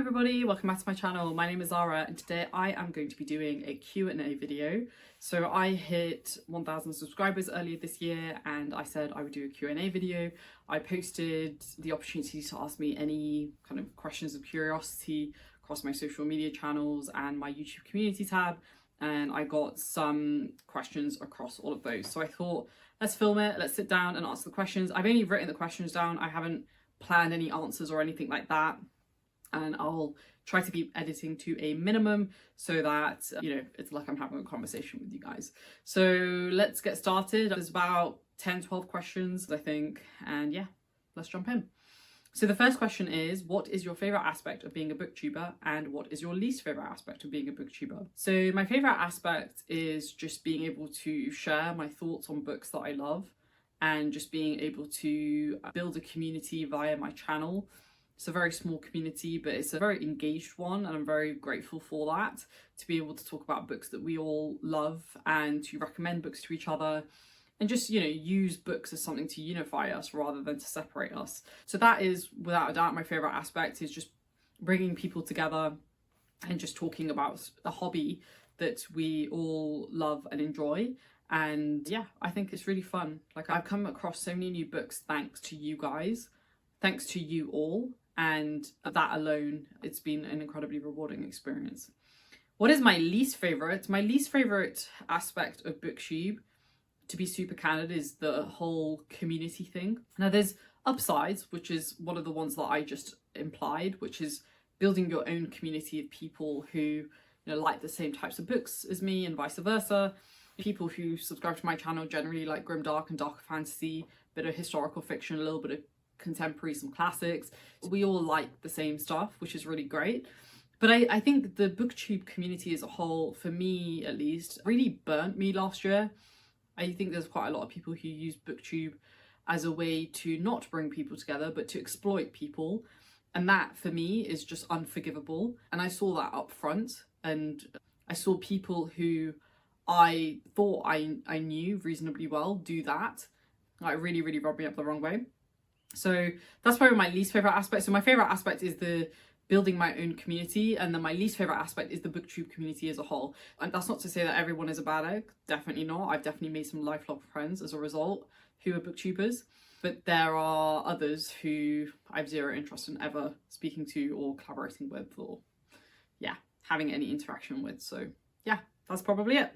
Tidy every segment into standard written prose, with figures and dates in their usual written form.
everybody, welcome back to my channel. My name is Zara and today I am going to be doing a Q&A video. So I hit 1,000 subscribers earlier this year and I said I would do a Q&A video. I posted the opportunity to ask me any kind of questions of curiosity across my social media channels and my YouTube community tab, and I got some questions across all of those. So I thought, let's film it, let's sit down and answer the questions. I've only written the questions down, I haven't planned any answers or anything like that. And I'll try to keep editing to a minimum so that, it's like I'm having a conversation with you guys. So let's get started. There's about 10-12 questions, I think. And yeah, let's jump in. So the first question is, what is your favorite aspect of being a booktuber and what is your least favorite aspect of being a booktuber? So my favorite aspect is just being able to share my thoughts on books that I love and just being able to build a community via my channel. It's a very small community, but it's a very engaged one, and I'm very grateful for that, to be able to talk about books that we all love and to recommend books to each other and just, use books as something to unify us rather than to separate us. So that is, without a doubt, my favorite aspect, is just bringing people together and just talking about a hobby that we all love and enjoy. And yeah, I think it's really fun. Like, I've come across so many new books thanks to you guys, thanks to you all. And that alone, it's been an incredibly rewarding experience. What is my least favorite? My least favorite aspect of BookTube, to be super candid, is the whole community thing. Now there's upsides, which is one of the ones that I just implied, which is building your own community of people who like the same types of books as me and vice versa. People who subscribe to my channel generally like grimdark and dark fantasy, bit of historical fiction, a little bit of contemporary, some classics. We all like the same stuff, which is really great. But I think the booktube community as a whole, for me at least, really burnt me last year. I think there's quite a lot of people who use booktube as a way to not bring people together but to exploit people, and that for me is just unforgivable. And I saw that up front, and I saw people who I thought I knew reasonably well do that. Like, really rubbed me up the wrong way. So that's probably my least favorite aspect. So my favorite aspect is the building my own community, and then my least favorite aspect is the booktube community as a whole. And that's not to say that everyone is a bad egg, definitely not. I've definitely made some lifelong friends as a result who are booktubers, but there are others who I have zero interest in ever speaking to or collaborating with, or having any interaction with. So yeah, that's probably it.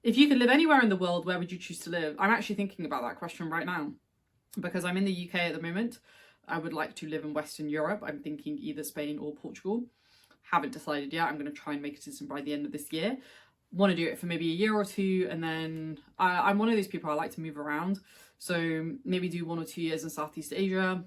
If you could live anywhere in the world, where would you choose to live? I'm actually thinking about that question right now, because I'm in the UK at the moment. I would like to live in Western Europe. I'm thinking either Spain or Portugal. Haven't decided yet. I'm going to try and make a decision by the end of this year. Want to do it for maybe a year or two, and then I'm one of those people, I like to move around. So maybe do 1 or 2 years in Southeast Asia.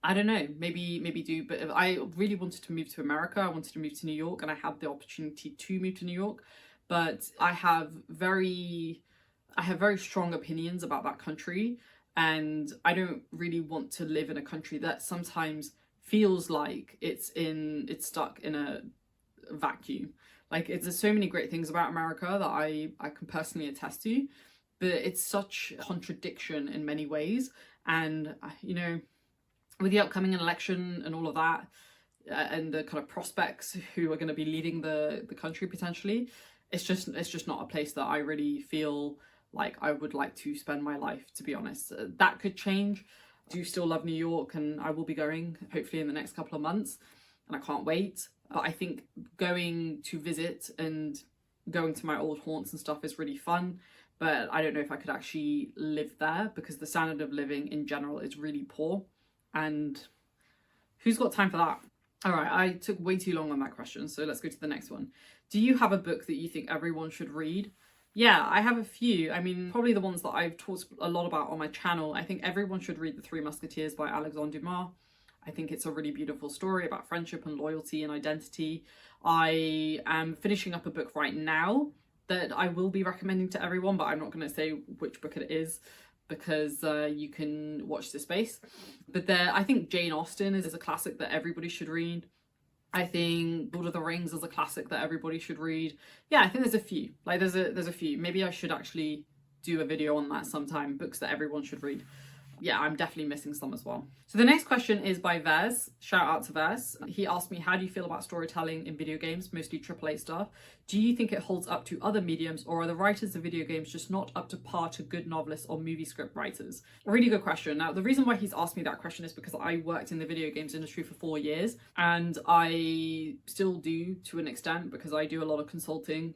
I don't know, maybe do, but I really wanted to move to America. I wanted to move to New York, and I had the opportunity to move to New York, but I have very strong opinions about that country. And I don't really want to live in a country that sometimes feels like it's stuck in a vacuum. Like, there's so many great things about America that I can personally attest to, but it's such contradiction in many ways. And, with the upcoming election and all of that, and the kind of prospects who are going to be leading the country potentially, it's just not a place that I really feel like I would like to spend my life, to be honest. That could change. I do still love New York, and I will be going hopefully in the next couple of months, and I can't wait. But I think going to visit and going to my old haunts and stuff is really fun, but I don't know if I could actually live there, because the standard of living in general is really poor, and who's got time for that? All right, I took way too long on that question, so let's go to the next one. Do you have a book that you think everyone should read? Yeah, I have a few. I mean, probably the ones that I've talked a lot about on my channel. I think everyone should read The Three Musketeers by Alexandre Dumas. I think it's a really beautiful story about friendship and loyalty and identity. I am finishing up a book right now that I will be recommending to everyone, but I'm not going to say which book it is, because you can watch the space. But I think Jane Austen is a classic that everybody should read. I think Lord of the Rings is a classic that everybody should read. Yeah, I think there's a few. There's a few. Maybe I should actually do a video on that sometime, books that everyone should read. yeah, I'm definitely missing some as well. So the next question is by Vez. Shout out to Vez. He asked me, how do you feel about storytelling in video games, mostly AAA stuff? Do you think it holds up to other mediums, or are the writers of video games just not up to par to good novelists or movie script writers? A really good question. Now, the reason why he's asked me that question is because I worked in the video games industry for 4 years, and I still do to an extent, because I do a lot of consulting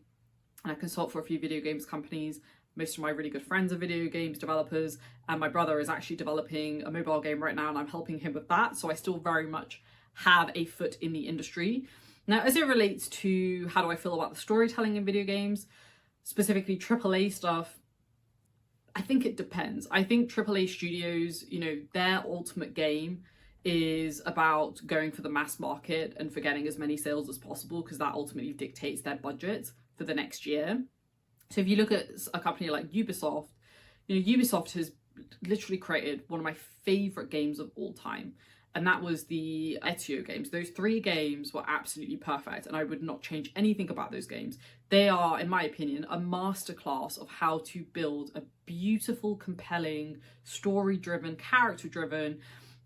and I consult for a few video games companies. Most of my really good friends are video games developers, and my brother is actually developing a mobile game right now and I'm helping him with that. So I still very much have a foot in the industry. Now, as it relates to how do I feel about the storytelling in video games, specifically AAA stuff, I think it depends. I think AAA studios, you know, their ultimate game is about going for the mass market and for getting as many sales as possible, because that ultimately dictates their budget for the next year. So if you look at a company like Ubisoft, you know, Ubisoft has literally created one of my favorite games of all time. And that was the Ezio games. Those 3 games were absolutely perfect, and I would not change anything about those games. They are, in my opinion, a masterclass of how to build a beautiful, compelling, story-driven, character-driven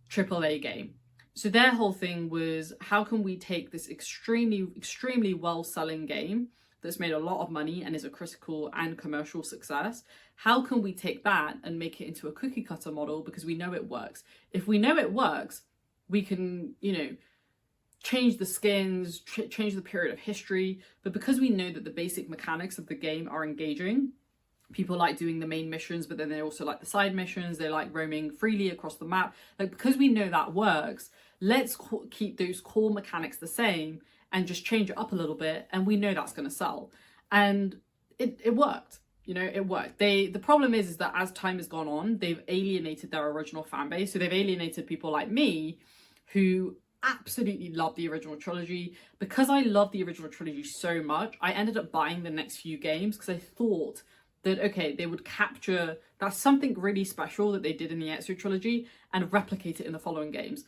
AAA game. So their whole thing was, how can we take this extremely well-selling game that's made a lot of money and is a critical and commercial success, how can we take that and make it into a cookie cutter model, because we know it works. If we know it works, we can, you know, change the skins, change the period of history, but because we know that the basic mechanics of the game are engaging, people like doing the main missions, but then they also like the side missions, they like roaming freely across the map. Like, because we know that works, let's keep those core mechanics the same and just change it up a little bit, and we know that's going to sell. And it worked. You know, it worked. The problem is that as time has gone on, they've alienated their original fan base. So they've alienated people like me who absolutely love the original trilogy. Because I love the original trilogy so much, I ended up buying the next few games because I thought that, okay, they would capture that's something really special that they did in the Ezio trilogy and replicate it in the following games.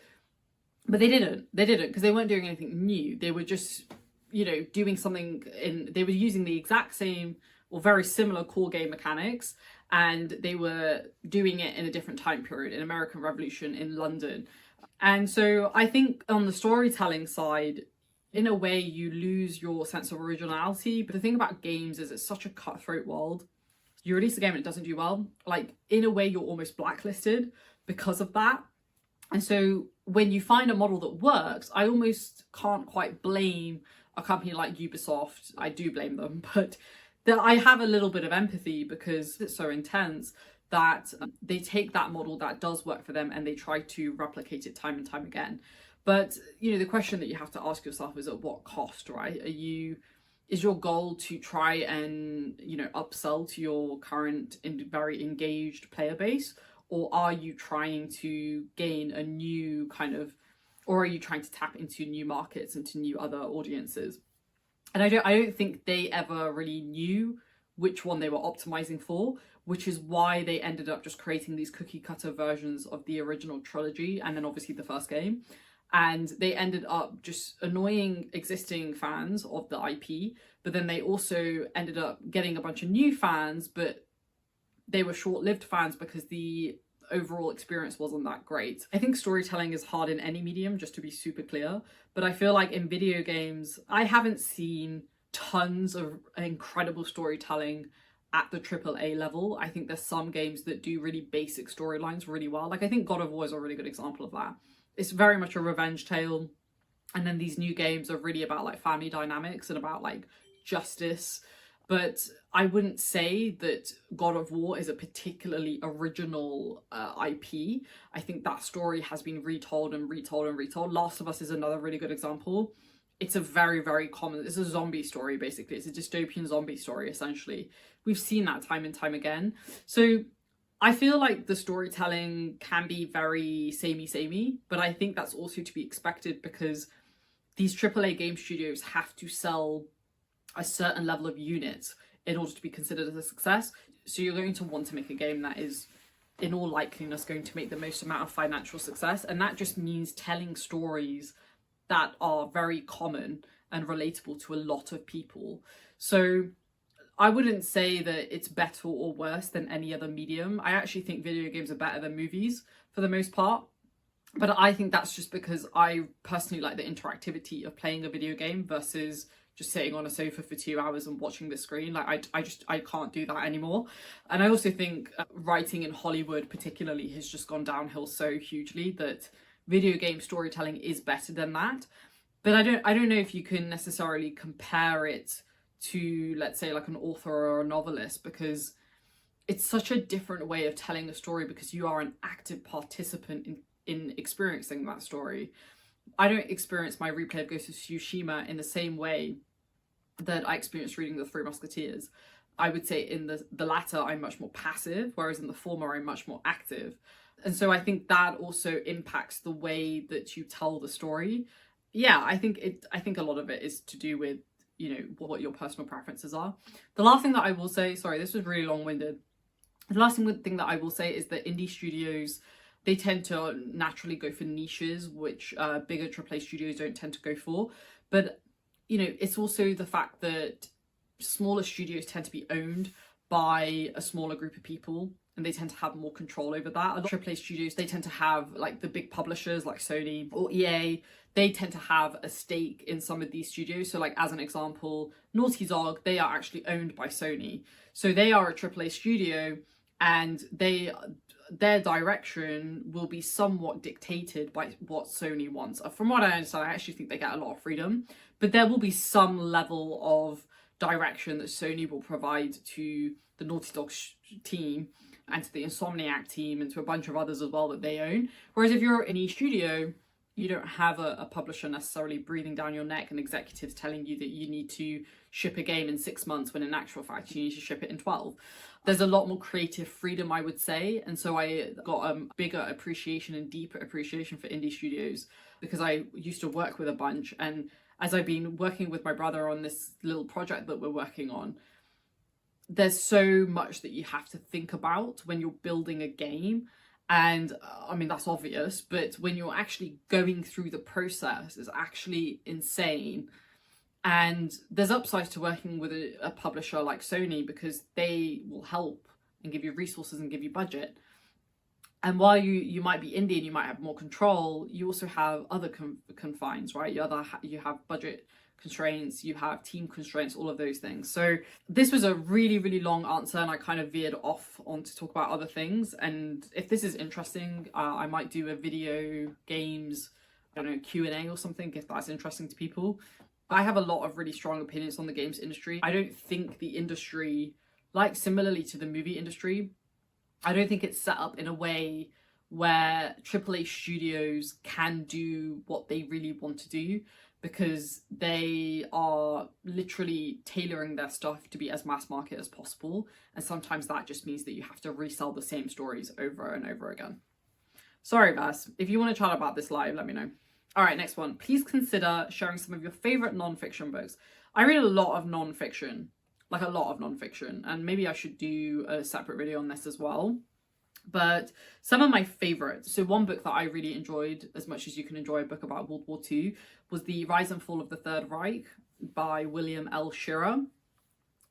But they didn't because they weren't doing anything new. They were just, you know, doing something they were using the exact same or very similar core game mechanics, and they were doing it in a different time period, in American Revolution in London. And so I think on the storytelling side, in a way, you lose your sense of originality. But the thing about games is it's such a cutthroat world. You release a game and it doesn't do well, like, in a way, you're almost blacklisted because of that. And so when you find a model that works, I almost can't quite blame a company like Ubisoft. I do blame them, but I have a little bit of empathy because it's so intense that they take that model that does work for them and they try to replicate it time and time again. But, you know, the question that you have to ask yourself is, at what cost, right? Is your goal to try and, you know, upsell to your current very engaged player base? Or are you trying to gain a new kind of, or are you trying to tap into new markets, into new other audiences? And I don't think they ever really knew which one they were optimizing for, which is why they ended up just creating these cookie cutter versions of the original trilogy and then obviously the first game. And they ended up just annoying existing fans of the IP, but then they also ended up getting a bunch of new fans, but they were short-lived fans because the overall experience wasn't that great. I think storytelling is hard in any medium, just to be super clear, but I feel like in video games, I haven't seen tons of incredible storytelling at the AAA level. I think there's some games that do really basic storylines really well. Like, I think God of War is a really good example of that. It's very much a revenge tale, and then these new games are really about like family dynamics and about like justice. But I wouldn't say that God of War is a particularly original IP. I think that story has been retold and retold and retold. Last of Us is another really good example. It's a very, very common, it's a zombie story, basically. It's a dystopian zombie story, essentially. We've seen that time and time again. So I feel like the storytelling can be very samey, but I think that's also to be expected because these AAA game studios have to sell a certain level of units in order to be considered as a success. So you're going to want to make a game that is, in all likeliness, going to make the most amount of financial success. And that just means telling stories that are very common and relatable to a lot of people. So I wouldn't say that it's better or worse than any other medium. I actually think video games are better than movies for the most part. But I think that's just because I personally like the interactivity of playing a video game versus just sitting on a sofa for 2 hours and watching the screen. Like I can't do that anymore. And I also think writing in Hollywood particularly has just gone downhill so hugely that video game storytelling is better than that. But I don't know if you can necessarily compare it to, let's say, like an author or a novelist, because it's such a different way of telling a story because you are an active participant in experiencing that story. I don't experience my replay of Ghost of Tsushima in the same way that I experienced reading The Three Musketeers. I would say in the latter, I'm much more passive, whereas in the former, I'm much more active. And so I think that also impacts the way that you tell the story. Yeah, I think a lot of it is to do with, you know, what your personal preferences are. The last thing that I will say, sorry, this was really long-winded. The last thing that I will say is that indie studios, they tend to naturally go for niches, which bigger AAA studios don't tend to go for. But, you know, it's also the fact that smaller studios tend to be owned by a smaller group of people, and they tend to have more control over that. A lot of AAA studios, they tend to have, like, the big publishers like Sony or EA, they tend to have a stake in some of these studios. So, like, as an example, Naughty Dog, they are actually owned by Sony. So they are a AAA studio, and their direction will be somewhat dictated by what Sony wants. From what I understand, I actually think they get a lot of freedom, but there will be some level of direction that Sony will provide to the Naughty Dog team and to the Insomniac team and to a bunch of others as well that they own. Whereas if you're an e-studio, you don't have a publisher necessarily breathing down your neck and executives telling you that you need to ship a game in 6 months when in actual fact you need to ship it in 12. There's a lot more creative freedom, I would say. And so I got a bigger appreciation and deeper appreciation for indie studios because I used to work with a bunch. And as I've been working with my brother on this little project that we're working on, there's so much that you have to think about when you're building a game. And I mean, that's obvious, but when you're actually going through the process, it's actually insane. And there's upsides to working with a publisher like Sony because they will help and give you resources and give you budget. And while you might be indie and you might have more control, you also have other confines, right? You have budget constraints, you have team constraints, all of those things. So this was a really, really long answer, and I kind of veered off on to talk about other things. And if this is interesting, I might do a video games, I don't know, Q&A or something, if that's interesting to people. I have a lot of really strong opinions on the games industry. I don't think the industry, like similarly to the movie industry, I don't think it's set up in a way where AAA studios can do what they really want to do, because they are literally tailoring their stuff to be as mass market as possible. And sometimes that just means that you have to resell the same stories over and over again. Sorry, Vas. If you want to chat about this live, let me know. All right, next one. Please consider sharing some of your favorite non-fiction books. I read a lot of non-fiction, like a lot of non-fiction, and maybe I should do a separate video on this as well. But some of my favorites. So one book that I really enjoyed, as much as you can enjoy a book about World War II, was The Rise and Fall of the Third Reich by William L. Shirer.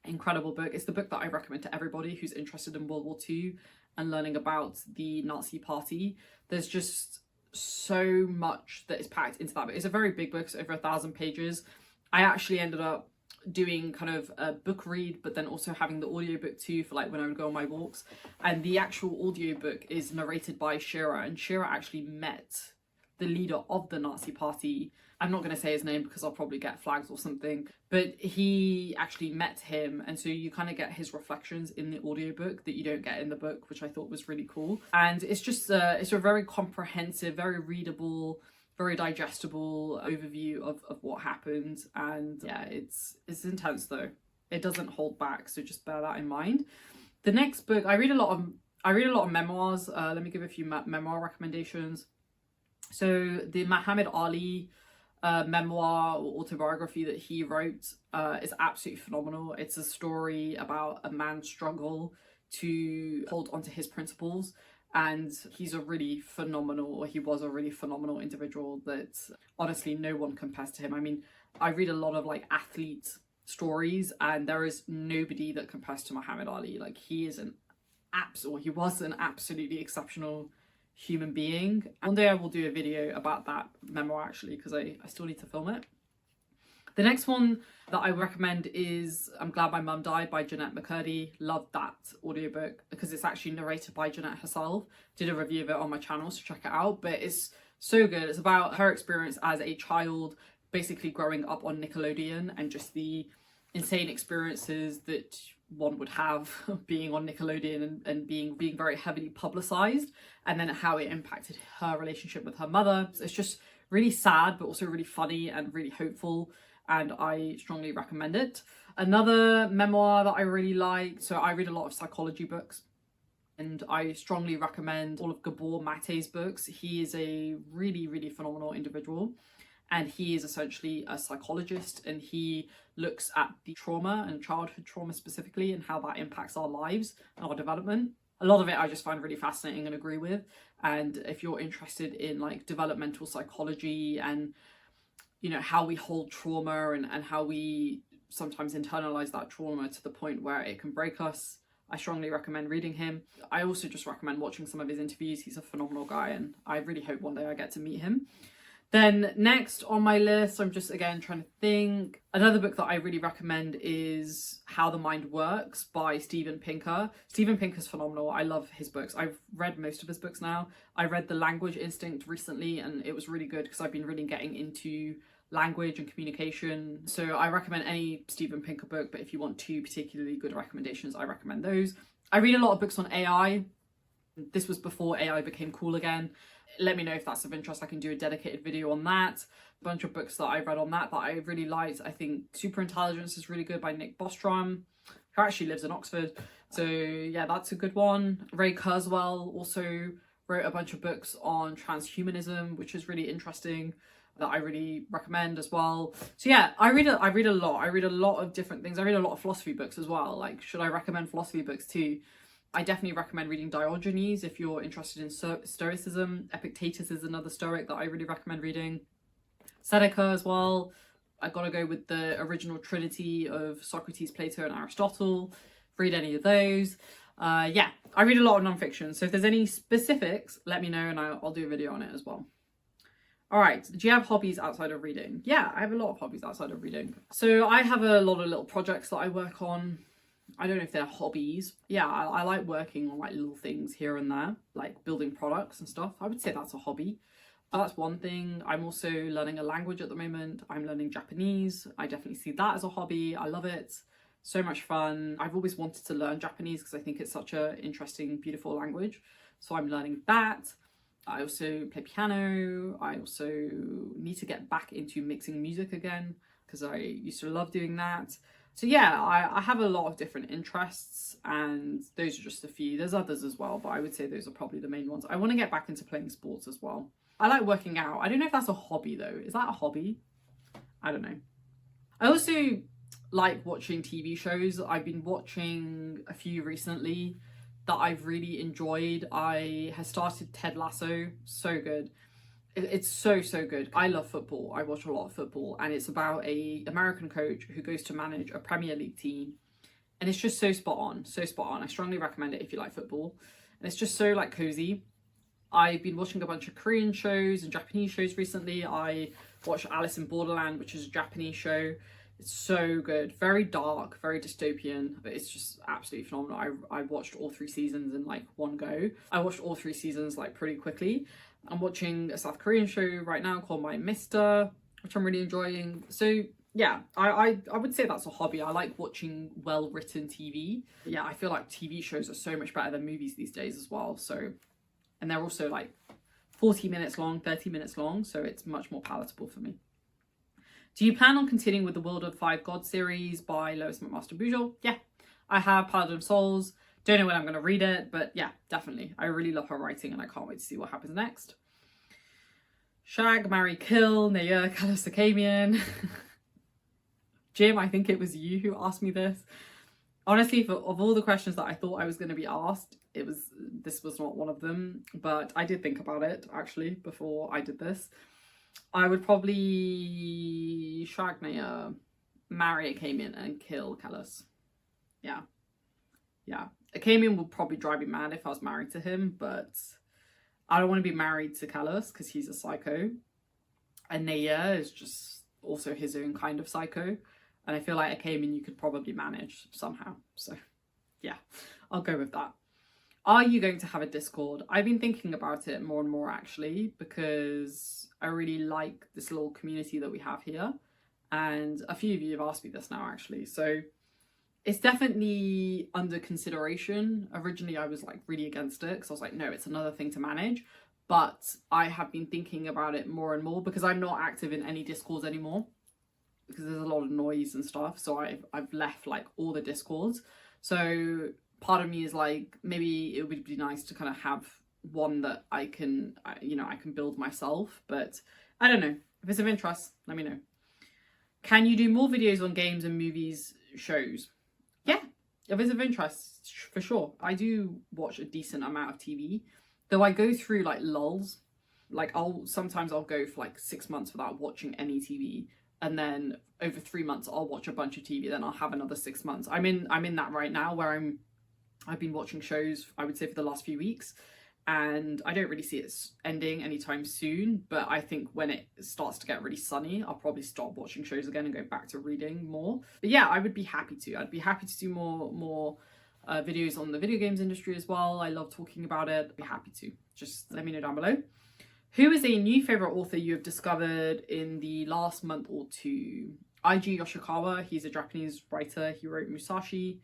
Incredible book. It's the book that I recommend to everybody who's interested in World War II and learning about the Nazi Party. There's just so much that is packed into that book. It's a very big book. It's over 1,000 pages. I actually ended up doing kind of a book read, but then also having the audiobook too for like when I would go on my walks. And the actual audiobook is narrated by Shirer, and Shirer actually met the leader of the Nazi Party. I'm not going to say his name because I'll probably get flagged or something, but he actually met him, and so you kind of get his reflections in the audiobook that you don't get in the book, which I thought was really cool. And it's just it's a very comprehensive, very readable, very digestible overview of what happened. And yeah, it's intense though. It doesn't hold back, so just bear that in mind. The next book, I read a lot of memoirs. Let me give a few memoir recommendations. So the Muhammad Ali memoir or autobiography that he wrote is absolutely phenomenal. It's a story about a man's struggle to hold onto his principles. And he was a really phenomenal individual that honestly no one compares to him. I mean, I read a lot of like athlete stories, and there is nobody that compares to Muhammad Ali. Like, he is he was an absolutely exceptional human being. One day I will do a video about that memoir, actually, because I still need to film it. The next one that I recommend is I'm Glad My Mum Died by Jeanette McCurdy. Loved that audiobook because it's actually narrated by Jeanette herself. Did a review of it on my channel, so check it out. But it's so good. It's about her experience as a child, basically growing up on Nickelodeon, and just the insane experiences that one would have being on Nickelodeon and being very heavily publicized, and then how it impacted her relationship with her mother. It's just really sad, but also really funny and really hopeful, and I strongly recommend it. Another memoir that I really like, so I read a lot of psychology books, and I strongly recommend all of Gabor Mate's books. He is a really, really phenomenal individual, and he is essentially a psychologist, and he looks at the trauma and childhood trauma specifically and how that impacts our lives and our development. A lot of it I just find really fascinating and agree with. And if you're interested in like developmental psychology and, you know, how we hold trauma and how we sometimes internalize that trauma to the point where it can break us, I strongly recommend reading him. I also just recommend watching some of his interviews. He's a phenomenal guy, and I really hope one day I get to meet him. Then next on my list, I'm just again trying to think. Another book that I really recommend is How the Mind Works by Steven Pinker. Steven Pinker's phenomenal. I love his books. I've read most of his books now. I read The Language Instinct recently, and it was really good because I've been really getting into language and communication. So I recommend any Steven Pinker book, but if you want two particularly good recommendations, I recommend those. I read a lot of books on AI. This was before AI became cool again. Let me know if that's of interest. I can do a dedicated video on that. A bunch of books that I read on that I really liked. I think Superintelligence is really good by Nick Bostrom, who actually lives in Oxford. So yeah, that's a good one. Ray Kurzweil also wrote a bunch of books on transhumanism, which is really interesting, that I really recommend as well. So yeah, I read a lot. I read a lot of different things. I read a lot of philosophy books as well. Like, should I recommend philosophy books too? I definitely recommend reading Diogenes if you're interested in Stoicism. Epictetus is another Stoic that I really recommend reading. Seneca as well. I gotta go with the original trinity of Socrates, Plato, and Aristotle. Read any of those. Yeah, I read a lot of nonfiction. So if there's any specifics, let me know and I'll do a video on it as well. All right, do you have hobbies outside of reading? Yeah, I have a lot of hobbies outside of reading. So I have a lot of little projects that I work on. I don't know if they're hobbies. Yeah, I like working on like little things here and there, like building products and stuff. I would say that's a hobby. That's one thing. I'm also learning a language at the moment. I'm learning Japanese. I definitely see that as a hobby. I love it. So much fun. I've always wanted to learn Japanese because I think it's such an interesting, beautiful language. So I'm learning that. I also play piano. I also need to get back into mixing music again because I used to love doing that. So yeah, I have a lot of different interests, and those are just a few. There's others as well, but I would say those are probably the main ones. I want to get back into playing sports as well. I like working out. I don't know if that's a hobby though. Is that a hobby? I don't know. I also like watching TV shows. I've been watching a few recently that I've really enjoyed. I have started Ted Lasso. So good. It's so good. I love football. I watch a lot of football, and it's about a American coach who goes to manage a Premier League team, and it's just so spot on. I strongly recommend it if you like football, and it's just so like cozy. I've been watching a bunch of Korean shows and Japanese shows recently. I watched Alice in Borderland, which is a Japanese show. It's so good. Very dark, very dystopian, but it's just absolutely phenomenal. I watched all 3 seasons in like one go. I watched all 3 seasons like pretty quickly. I'm watching a South Korean show right now called My Mister, which I'm really enjoying. So yeah, I would say that's a hobby. I like watching well-written TV. Yeah, I feel like TV shows are so much better than movies these days as well. So, and they're also like 40 minutes long, 30 minutes long, so it's much more palatable for me. Do you plan on continuing with the World of Five Gods series by Lois McMaster Bujold? Yeah, I have Paladin of Souls. Don't know when I'm going to read it, but yeah, definitely. I really love her writing and I can't wait to see what happens next. Shag, Marry, Kill, Naya, Kalasakamian. Jim, I think it was you who asked me this. Honestly, of all the questions that I thought I was going to be asked, this was not one of them, but I did think about it actually before I did this. I would probably shag Naya. marry Akamian and kill Callus. Yeah. Yeah. Akamian would probably drive me mad if I was married to him, but I don't want to be married to Callus because he's a psycho. And Naya is just also his own kind of psycho. And I feel like Akamian you could probably manage somehow. So yeah, I'll go with that. Are you going to have a Discord? I've been thinking about it more and more actually, because I really like this little community that we have here. And a few of you have asked me this now actually. So it's definitely under consideration. Originally I was like really against it because I was like, no, it's another thing to manage. But I have been thinking about it more and more because I'm not active in any Discords anymore because there's a lot of noise and stuff. So I've left like all the Discords. So part of me is like, maybe it would be nice to kind of have one that I can, you know, I can build myself. But I don't know. If it's of interest, let me know. Can you do more videos on games and movies, shows? Yeah, if it's of interest, for sure. I do watch a decent amount of TV, though I go through like lulls. Like sometimes I'll go for like 6 months without watching any TV, and then over 3 months I'll watch a bunch of TV. Then I'll have another 6 months. I'm in that right now where I've been watching shows, I would say, for the last few weeks, and I don't really see it ending anytime soon. But I think when it starts to get really sunny, I'll probably stop watching shows again and go back to reading more. But yeah, I would be happy to. I'd be happy to do more videos on the video games industry as well. I love talking about it. I'd be happy to. Just let me know down below. Who is a new favorite author you have discovered in the last month or two? Eiji Yoshikawa. He's a Japanese writer. He wrote Musashi.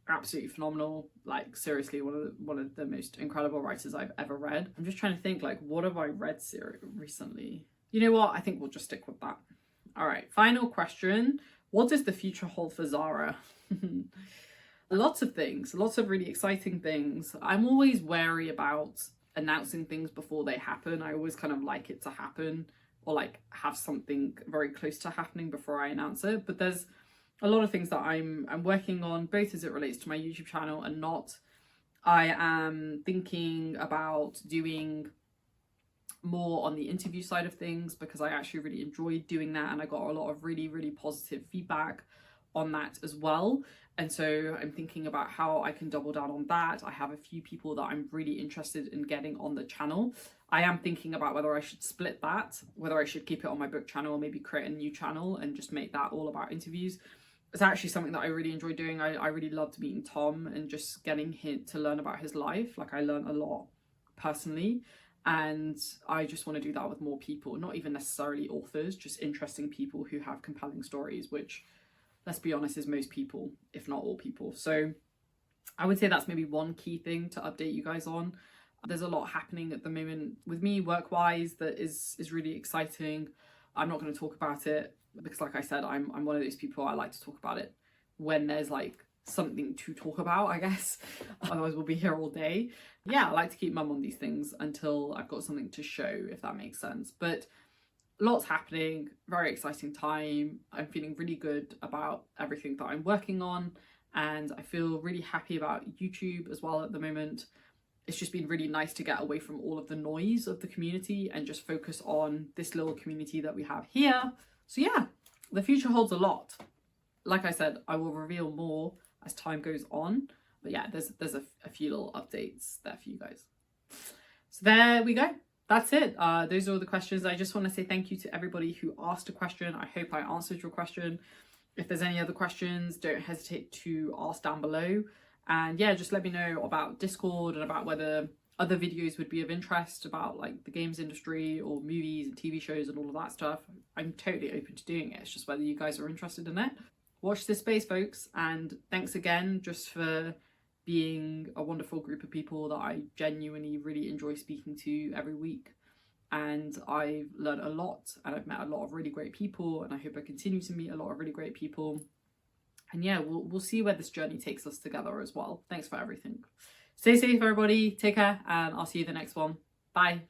Absolutely phenomenal. Like seriously, one of the most incredible writers I've ever read. I'm just trying to think, like, what have I read recently? You know what? I think we'll just stick with that. All right, final question. What does the future hold for Zara? Lots of things, lots of really exciting things. I'm always wary about announcing things before they happen. I always kind of like it to happen, or like have something very close to happening before I announce it. But there's a lot of things that I'm working on, both as it relates to my YouTube channel and not. I am thinking about doing more on the interview side of things because I actually really enjoyed doing that, and I got a lot of really, really positive feedback on that as well. And so I'm thinking about how I can double down on that. I have a few people that I'm really interested in getting on the channel. I am thinking about whether I should split that, whether I should keep it on my book channel or maybe create a new channel and just make that all about interviews. It's actually something that I really enjoy doing. I really loved meeting Tom and just getting him to learn about his life. Like I learned a lot personally, and I just want to do that with more people, not even necessarily authors, just interesting people who have compelling stories, which, let's be honest, is most people, if not all people. So I would say that's maybe one key thing to update you guys on. There's a lot happening at the moment with me work-wise that is really exciting. I'm not going to talk about it because, like I said, I'm one of those people, I like to talk about it when there's like something to talk about, I guess. Otherwise we'll be here all day. Yeah, I like to keep mum on these things until I've got something to show, if that makes sense. But lots happening, very exciting time. I'm feeling really good about everything that I'm working on, and I feel really happy about YouTube as well at the moment. It's just been really nice to get away from all of the noise of the community and just focus on this little community that we have here. So yeah, the future holds a lot. Like I said, I will reveal more as time goes on. But yeah, there's a few little updates there for you guys. So there we go. That's it. Those are all the questions. I just want to say thank you to everybody who asked a question. I hope I answered your question. If there's any other questions, don't hesitate to ask down below. And yeah, just let me know about Discord and about whether other videos would be of interest about like the games industry or movies and TV shows and all of that stuff. I'm totally open to doing it. It's just whether you guys are interested in it. Watch this space, folks. And thanks again just for being a wonderful group of people that I genuinely really enjoy speaking to every week. And I've learned a lot, and I've met a lot of really great people, and I hope I continue to meet a lot of really great people. And yeah, we'll see where this journey takes us together as well. Thanks for everything. Stay safe, everybody. Take care, and I'll see you in the next one. Bye.